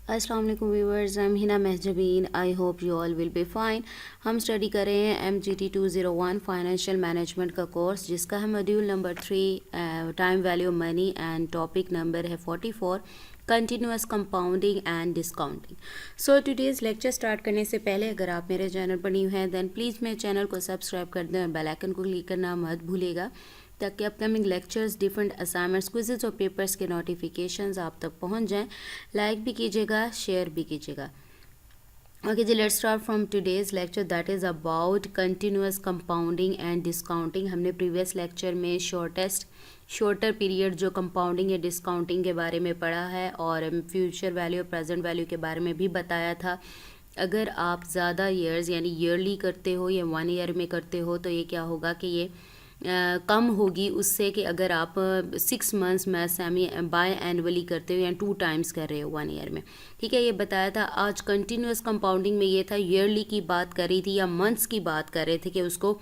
अस्सलाम वालेकुम viewers, I am Hina Mahjabeen. I hope you all will be fine. हम study कर रहे हैं MGT 201 फाइनेंशियल मैनेजमेंट का कोर्स, जिसका है module number 3 time value money and topic number है 44 continuous compounding and discounting. So today's lecture start करने से पहले अगर आप मेरे चैनल पर न्यू हैं देन प्लीज़ मेरे चैनल को सब्सक्राइब कर दें और बेल आइकन को क्लिक करना मत भूलिएगा, ताकि upcoming lectures, different assignments, quizzes और पेपर्स के नोटिफिकेशंस आप तक पहुंच जाएं। लाइक भी कीजिएगा, शेयर भी कीजिएगा। ओके जी, let's start from today's lecture that is about continuous compounding and discounting. हमने प्रीवियस लेक्चर में शॉर्टर पीरियड जो कंपाउंडिंग या डिस्काउंटिंग के बारे में पढ़ा है और फ्यूचर वैल्यू और प्रेजेंट वैल्यू के बारे में भी बताया था। अगर आप ज़्यादा ईयर्स यानी ईयरली करते हो या 1 ईयर में करते हो तो ये क्या होगा कि ये कम होगी उससे कि अगर आप 6 मंथ्स में सेमी बाय एनुअली करते हो या 2 टाइम्स कर रहे हो 1 ईयर में। ठीक है, ये बताया था। आज कंटिन्यूस कंपाउंडिंग में ये था, ईयरली की बात कर रही थी या मंथ्स की बात कर रहे थे कि उसको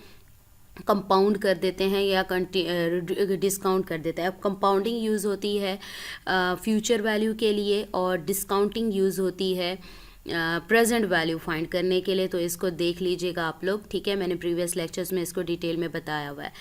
कंपाउंड कर देते हैं या डिस्काउंट कर देते हैं। अब कंपाउंडिंग यूज़ होती है फ्यूचर वैल्यू के लिए और डिस्काउंटिंग यूज़ होती है प्रेजेंट वैल्यू फाइंड करने के लिए। तो इसको देख लीजिएगा आप लोग, ठीक है। मैंने प्रीवियस लेक्चर्स में इसको डिटेल में बताया हुआ है।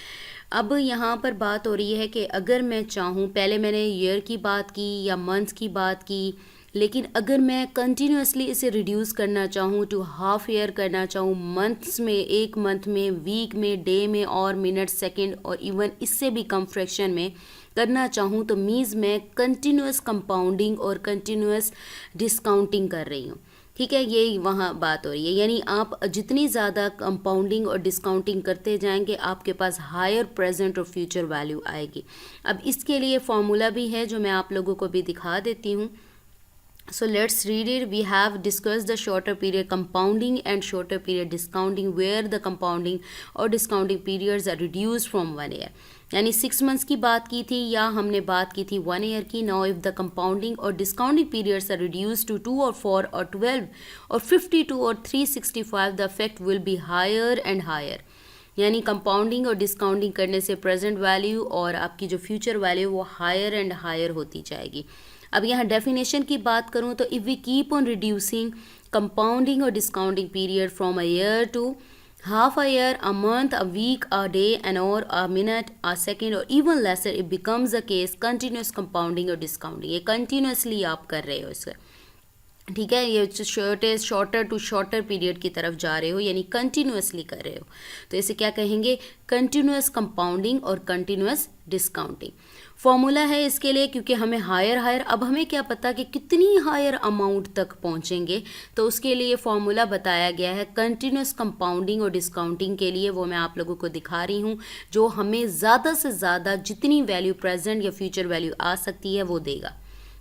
अब यहाँ पर बात हो रही है कि अगर मैं चाहूँ, पहले मैंने ईयर की बात की या मंथ्स की बात की, लेकिन अगर मैं कंटिन्यूसली इसे रिड्यूस करना चाहूँ टू हाफ ईयर करना चाहूँ, मंथ्स में, एक मंथ में, वीक में, डे में और मिनट, सेकंड और इवन इससे भी कम फ्रैक्शन में करना चाहूँ तो मीन्स मैं कंटिन्यूस कंपाउंडिंग और कंटिन्यूस डिस्काउंटिंग कर रही हूँ। ठीक है, ये वहाँ बात हो रही है। यानी आप जितनी ज़्यादा कंपाउंडिंग और डिस्काउंटिंग करते जाएंगे आपके पास हायर प्रेजेंट और फ्यूचर वैल्यू आएगी। अब इसके लिए फॉर्मूला भी है जो मैं आप लोगों को भी दिखा देती हूँ। So let's read it. We have discussed the shorter period compounding and shorter period discounting, where the compounding or discounting periods are reduced from 1 year. यानी 6 मंथ्स की बात की थी या हमने बात की थी 1 ईयर की। नाउ इफ द कंपाउंडिंग और discounting periods are reduce to 2 और 4 और 12 और 52 और 365, the effect will be higher and higher. यानी कंपाउंडिंग और डिस्काउंटिंग करने से प्रेजेंट वैल्यू और आपकी जो फ्यूचर वैल्यू वो हायर एंड हायर होती जाएगी। अब यहाँ डेफिनेशन की बात करूँ तो if we keep on reducing compounding और discounting period from a year to half a year, a month, a week, a day, an hour, a minute, a second, or even lesser, it becomes a case continuous compounding or discounting. ये continuously आप कर रहे हो इसका, ठीक है। ये shorter to shorter period की तरफ जा रहे हो, यानी कंटिन्यूसली कर रहे हो, तो इसे क्या कहेंगे? कंटिन्यूस कंपाउंडिंग और कंटिन्यूस डिस्काउंटिंग। फॉर्मूला है इसके लिए, क्योंकि हमें हायर, अब हमें क्या पता कि कितनी हायर अमाउंट तक पहुंचेंगे, तो उसके लिए फॉर्मूला बताया गया है कंटिन्यूस कंपाउंडिंग और डिस्काउंटिंग के लिए। वो मैं आप लोगों को दिखा रही हूँ, जो हमें ज़्यादा से ज़्यादा जितनी वैल्यू प्रेजेंट या फ्यूचर वैल्यू आ सकती है वो देगा।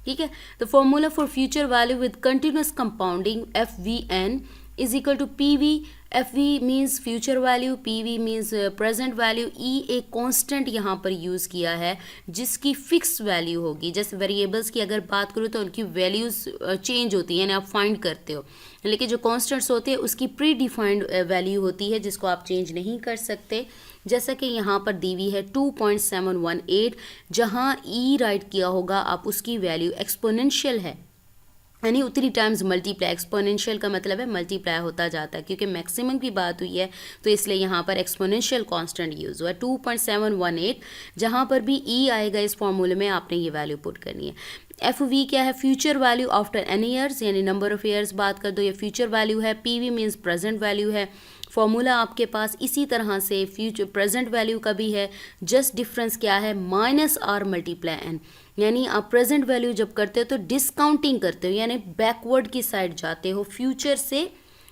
ठीक है, the formula for future value with continuous compounding FVN is equal to PV। FV means future value, PV means present value. E एक कांस्टेंट यहाँ पर यूज़ किया है जिसकी फिक्स वैल्यू होगी। जैसे वेरिएबल्स की अगर बात करूँ तो उनकी वैल्यूज़ चेंज होती है, यानी आप फाइंड करते हो, लेकिन जो कांस्टेंट्स होते हैं उसकी प्री डिफाइंड वैल्यू होती है जिसको आप चेंज नहीं कर सकते। जैसा कि यहाँ पर दी हुई है 2.718, जहाँ E राइट किया होगा आप, उसकी वैल्यू एक्सपोनेंशियल है, यानी उतनी टाइम्स मल्टीप्लाई। एक्सपोनेंशियल का मतलब है मल्टीप्लाई होता जाता है, क्योंकि मैक्सिमम की बात हुई है तो इसलिए यहाँ पर एक्सपोनेंशियल कांस्टेंट यूज़ हुआ है 2.718। जहाँ पर भी E आएगा इस फॉर्मूले में आपने ये वैल्यू पुट करनी है। FV क्या है? Future value after n years, यानी नंबर ऑफ ईयर्स बात कर दो, ये फ्यूचर वैल्यू है। PV मीन्स प्रेजेंट वैल्यू है। फॉर्मूला आपके पास इसी तरह से फ्यूचर प्रेजेंट वैल्यू का भी है, जस्ट डिफरेंस क्या है? -R multiply n। यानी आप प्रेजेंट वैल्यू जब करते हो तो डिस्काउंटिंग करते हो, यानी बैकवर्ड की साइड जाते हो, फ्यूचर से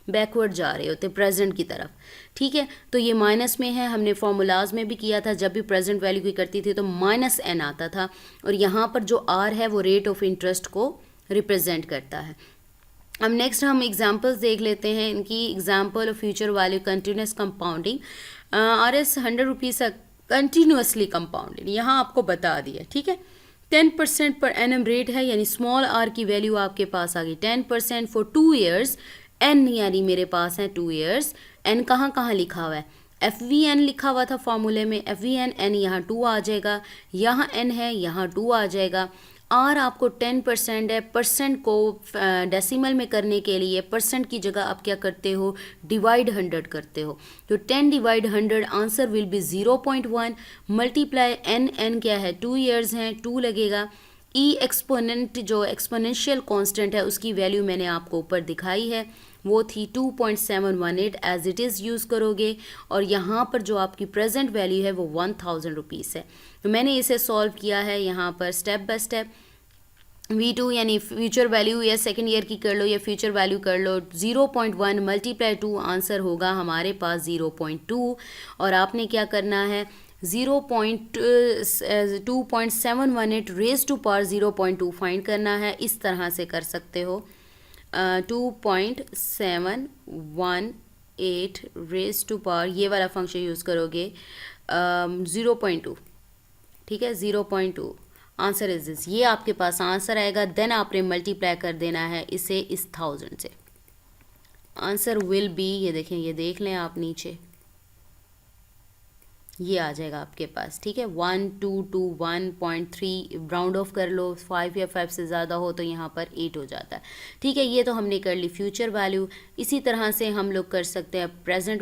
बैकवर्ड जा रहे होते प्रेजेंट की तरफ। ठीक है, तो ये माइनस में है। हमने फॉर्मूलाज में भी किया था, जब भी प्रेजेंट वैल्यू की करती थी तो -n आता था, और यहाँ पर जो R है वो रेट ऑफ इंटरेस्ट को रिप्रेजेंट करता है। अब नेक्स्ट हम एग्जांपल्स देख लेते हैं इनकी। Example of future value continuous compounding. RS 100 rupees continuously compounded, यहाँ आपको बता दिया। ठीक है, 10% पर एनम रेट है, यानी स्मॉल r की वैल्यू आपके पास आ गई 10% फॉर 2 ईयर्स। n यानी मेरे पास है 2 ईयर्स। n कहाँ कहाँ लिखा हुआ है? FVN लिखा हुआ था फॉर्मूले में, FVN n यहाँ 2 आ जाएगा, यहाँ n है यहाँ 2 आ जाएगा। आर आपको 10% है, परसेंट को डेसिमल में करने के लिए परसेंट की जगह आप क्या करते हो, डिवाइड 100 करते हो। तो 10 divide 100 answer will be 0.1 multiply n क्या है 2 ईयर्स हैं, 2 लगेगा। ई एक्सपोनेंट जो एक्सपोनेंशियल कांस्टेंट है उसकी वैल्यू मैंने आपको ऊपर दिखाई है, वो थी 2.718 एज इट इज़ यूज़ करोगे। और यहाँ पर जो आपकी प्रेजेंट वैल्यू है वो 1000 रुपीज़ है। तो मैंने इसे सॉल्व किया है यहाँ पर स्टेप बाय स्टेप। V2 यानी फ्यूचर वैल्यू या सेकेंड ईयर की कर लो या फ्यूचर वैल्यू कर लो, 0.1 मल्टीप्लाई 2 आंसर होगा हमारे पास 0.2। और आपने क्या करना है, 2.718 रेज टू पावर 0.2 फाइंड करना है। इस तरह से कर सकते हो, 2.718 रेज टू पावर ये वाला फंक्शन यूज़ करोगे 0.2, ठीक है 0.2 आंसर इज दिस, ये आपके पास आंसर आएगा। देन आपने मल्टीप्लाई कर देना है इसे इस 1000 से। आंसर विल बी, ये देखें, ये देख लें आप नीचे, ये आ जाएगा आपके पास, ठीक है 1221.3 राउंड ऑफ कर लो, 5 या 5 से ज़्यादा हो तो यहाँ पर 8 हो जाता है, ठीक है। ये तो हमने कर ली फ्यूचर वैल्यू। इसी तरह से हम लोग कर सकते हैं प्रेजेंट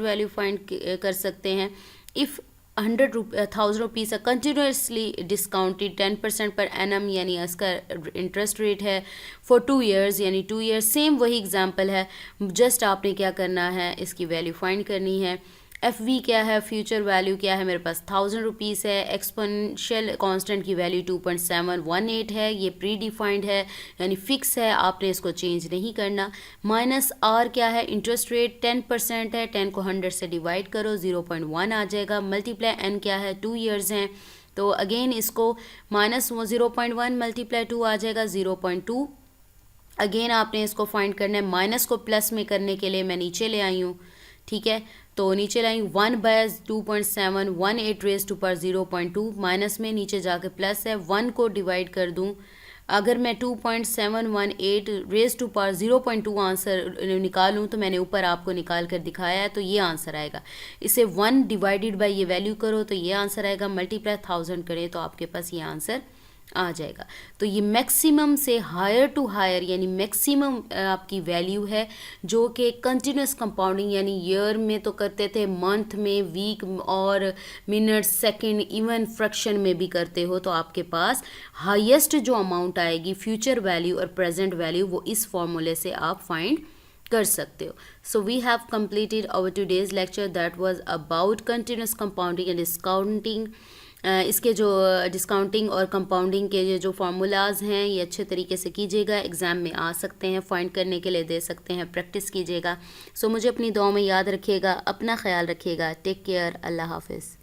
वैल्यू फाइंड कर सकते हैं। If 1000 rupees continuously discounted 10% per annum, यानी इसका इंटरेस्ट रेट है फॉर 2 ईयर्स, यानी 2 ईयर्स, सेम वही एग्जांपल है, जस्ट आपने क्या करना है, इसकी वैल्यू फाइंड करनी है। एफ वी क्या है, फ्यूचर वैल्यू क्या है, मेरे पास 1000 रुपीज़ है। एक्सपोनेंशियल कांस्टेंट की वैल्यू 2.718 है, ये प्री डिफाइंड है यानी फिक्स है, आपने इसको चेंज नहीं करना। माइनस आर क्या है, इंटरेस्ट रेट 10% है, 10 को 100 से डिवाइड करो 0.1 आ जाएगा। मल्टीप्लाई एन क्या है, 2 ईयर्स हैं, तो अगेन इसको माइनस 0.1 मल्टीप्लाई 2 आ जाएगा 0.2। अगेन आपने इसको फाइंड करना है, माइनस को प्लस में करने के लिए मैं नीचे ले आई हूँ, ठीक है, तो नीचे लाएंगे 1/2.718 रेज टू पावर 0.2, माइनस में नीचे जाके प्लस है, 1 को डिवाइड कर दूं, अगर मैं 2.718 रेज टू पावर 0.2 आंसर निकालूं तो मैंने ऊपर आपको निकाल कर दिखाया है, तो ये आंसर आएगा। इसे 1 डिवाइडेड बाय ये वैल्यू करो तो ये आंसर आएगा, मल्टीप्लाई 1000 करें तो आपके पास ये आंसर आ जाएगा। तो ये मैक्सिमम से हायर टू हायर यानी मैक्सिमम आपकी वैल्यू है, जो कि कंटिन्यूस कंपाउंडिंग यानी ईयर में तो करते थे, मंथ में, वीक और मिनट, सेकंड, इवन फ्रैक्शन में भी करते हो, तो आपके पास हाईएस्ट जो अमाउंट आएगी फ्यूचर वैल्यू और प्रेजेंट वैल्यू, वो इस फॉर्मूले से आप फाइंड कर सकते हो। So we have completed our today's lecture that was about continuous compounding and discounting. इसके जो डिस्काउंटिंग और कंपाउंडिंग के जो फार्मूलाज हैं ये अच्छे तरीके से कीजिएगा, एग्ज़ाम में आ सकते हैं, फाइंड करने के लिए दे सकते हैं, प्रैक्टिस कीजिएगा। सो मुझे अपनी दुआ में याद रखिएगा, अपना ख्याल रखिएगा, टेक केयर, अल्लाह हाफिज़।